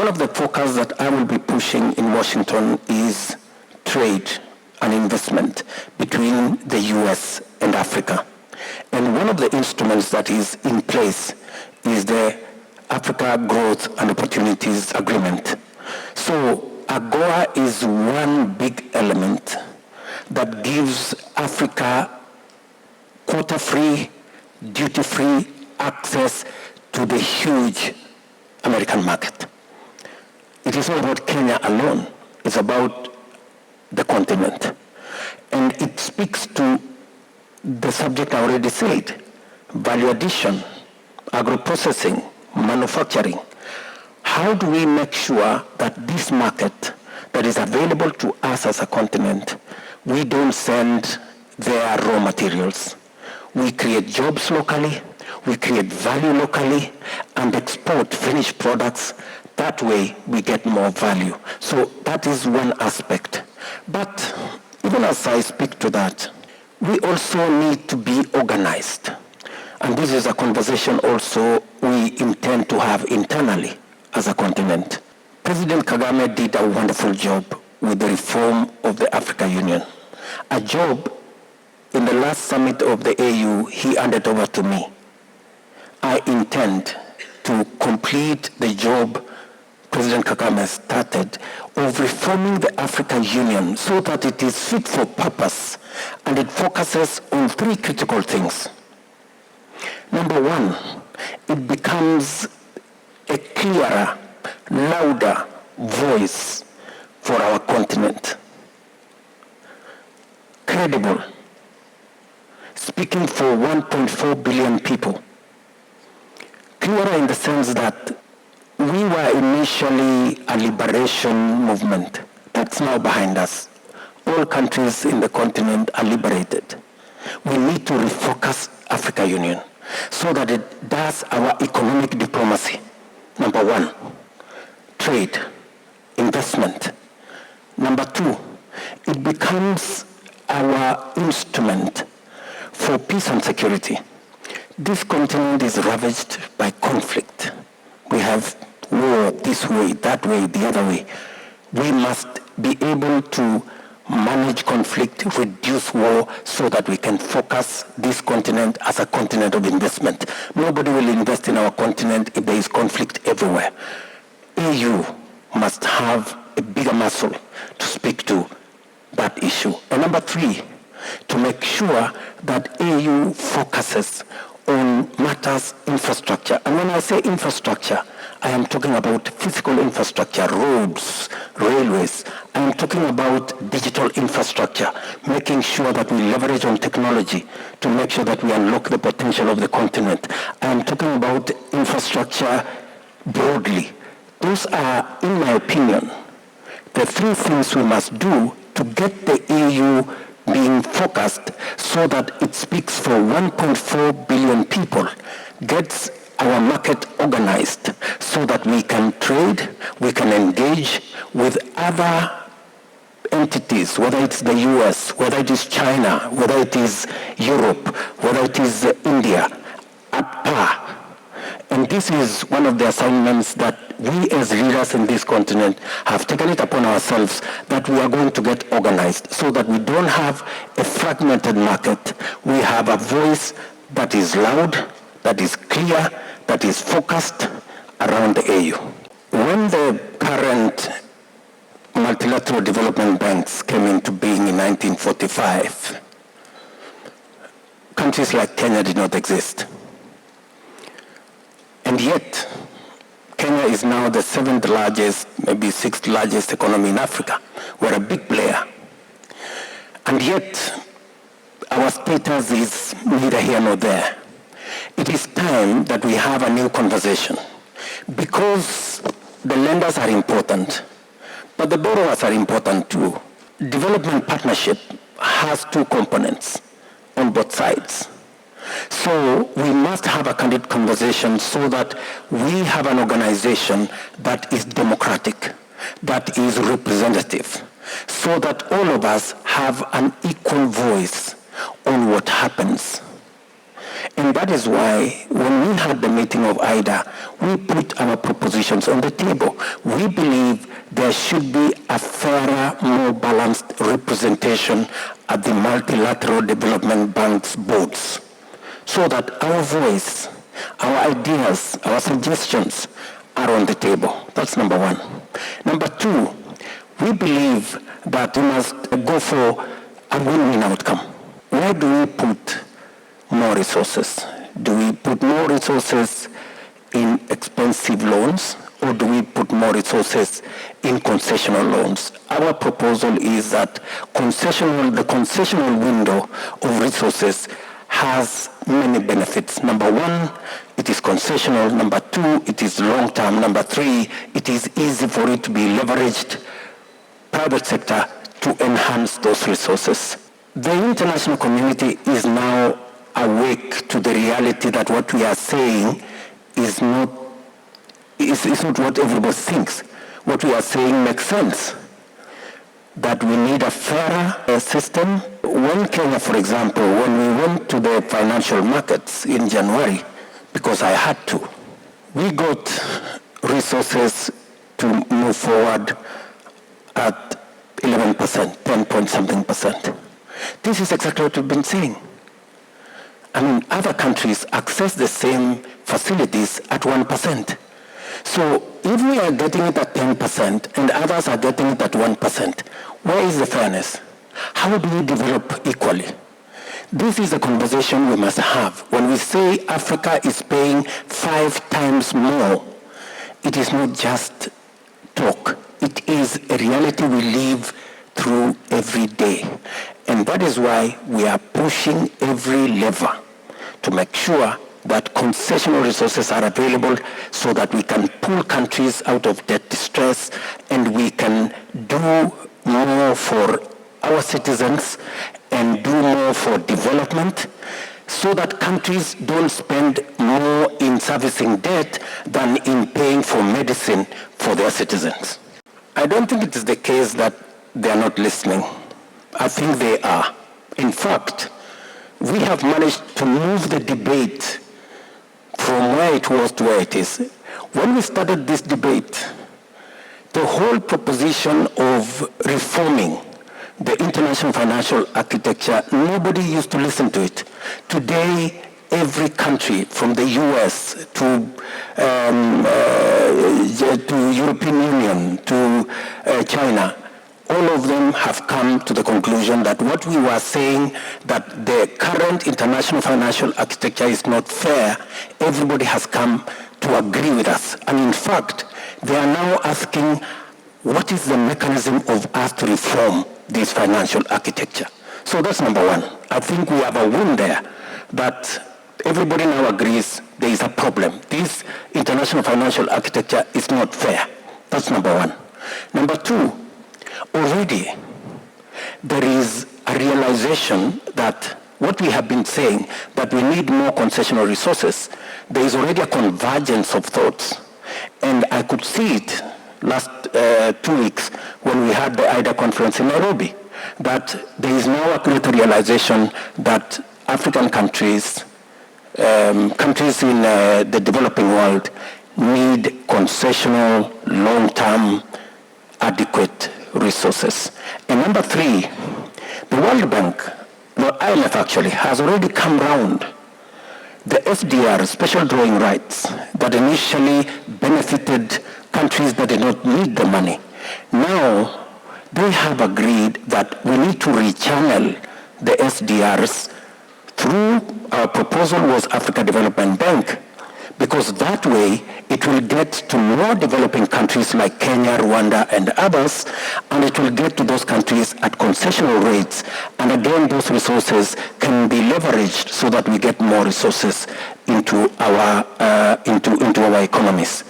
one of the focus that I will be pushing in Washington is trade and investment between the US and Africa. And one of the instruments that is in place is the Africa Growth and Opportunities Agreement. So AGOA is one big element that gives Africa quota-free, duty-free access to the huge American market. It is not about Kenya alone. It's about the continent. And it speaks to the subject I already said, value addition, agro-processing, manufacturing. How do we make sure that this market that is available to us as a continent, we don't send their raw materials? We create jobs locally, we create value locally, and export finished products. That way we get more value. So that is one aspect. But even as I speak to that, we also need to be organized. And this is a conversation also we intend to have internally as a continent. President Kagame did a wonderful job with the reform of the African Union. A job in the last summit of the AU, he handed over to me. I intend to complete the job President Kagame started of reforming the African Union so that it is fit for purpose and it focuses on three critical things. Number one, it becomes a clearer, louder voice for our continent. Credible, speaking for 1.4 billion people. Clearer in the sense that we were initially a liberation movement. That's now behind us. All countries in the continent are liberated. We need to refocus African Union so that it does our economic diplomacy. Number one, trade, investment. Number two, it becomes our instrument for peace and security. This continent is ravaged by conflict. We have war this way, that way, the other way. We must be able to manage conflict, reduce war, so that we can focus this continent as a continent of investment. Nobody will invest in our continent if there is conflict everywhere. EU must have a bigger muscle to speak to that issue. And number three, to make sure that EU focuses on matters infrastructure. And when I say infrastructure, I am talking about physical infrastructure, roads, railways. I am talking about digital infrastructure, making sure that we leverage on technology to make sure that we unlock the potential of the continent. I am talking about infrastructure broadly. Those are, in my opinion, the three things we must do to get the EU being focused so that it speaks for 1.4 billion people, gets our market organized so that we can trade, we can engage with other entities, whether it's the US, whether it is China, whether it is Europe, whether it is India, at par. And this is one of the assignments that we as leaders in this continent have taken it upon ourselves, that we are going to get organized so that we don't have a fragmented market. We have a voice that is loud, that is clear, that is focused around the AU. When the current multilateral development banks came into being in 1945, countries like Kenya did not exist. And yet, Kenya is now the 7th largest, maybe 6th largest economy in Africa. We're a big player. And yet, our status is neither here nor there. It is time that we have a new conversation, because the lenders are important, but the borrowers are important too. Development partnership has two components on both sides. So we must have a candid conversation so that we have an organization that is democratic, that is representative, so that all of us have an equal voice on what happens. And that is why when we had the meeting of IDA, we put our propositions on the table. We believe there should be a fairer, more balanced representation at the multilateral development banks boards, so that our voice, our ideas, our suggestions are on the table. That's number one. Number two, we believe that we must go for a win-win outcome. Why do we put more resources? Do we put more resources in expensive loans, or do we put more resources in concessional loans? Our proposal is that the concessional window of resources has many benefits. Number one, it is concessional. Number two, it is long-term. Number three, it is easy for it to be leveraged, private sector, to enhance those resources. The international community is now awake to the reality that what we are saying is not what everybody thinks. What we are saying makes sense. That we need a fairer system. When Kenya, for example, when we went to the financial markets in January, because I had to, we got resources to move forward at 11%, 10 point something percent. This is exactly what we've been saying. I mean, other countries access the same facilities at 1%. So if we are getting it at 10% and others are getting it at 1%, where is the fairness? How do we develop equally? This is a conversation we must have. When we say Africa is paying 5 times more, it is not just talk. It is a reality we live through every day. And that is why we are pushing every lever to make sure that concessional resources are available so that we can pull countries out of debt distress and we can do more for our citizens and do more for development so that countries don't spend more in servicing debt than in paying for medicine for their citizens. I don't think it is the case that they are not listening. I think they are. In fact, we have managed to move the debate from where it was to where it is. When we started this debate, the whole proposition of reforming the international financial architecture, nobody used to listen to it. Today, every country, from the US to European Union to China, all of them have come to the conclusion that what we were saying, that the current international financial architecture is not fair, everybody has come to agree with us. And in fact, they are now asking, what is the mechanism of us to reform this financial architecture? So that's number one. I think we have a win there, that everybody now agrees there is a problem. This international financial architecture is not fair. That's number one. Number two, already there is a realization that what we have been saying, that we need more concessional resources, there is already a convergence of thoughts. And I could see it last 2 weeks when we had the IDA conference in Nairobi, that there is now a greater realization that African countries, countries in the developing world need concessional, long-term, adequate resources. And number three, the World Bank, the IMF actually, has already come round. The SDR, special drawing rights, that initially benefited countries that did not need the money. Now, they have agreed that we need to rechannel the SDRs through, our proposal was Africa Development Bank, because that way it will get to more developing countries like Kenya, Rwanda, and others, and it will get to those countries at concessional rates. And again, those resources can be leveraged so that we get more resources into our economies.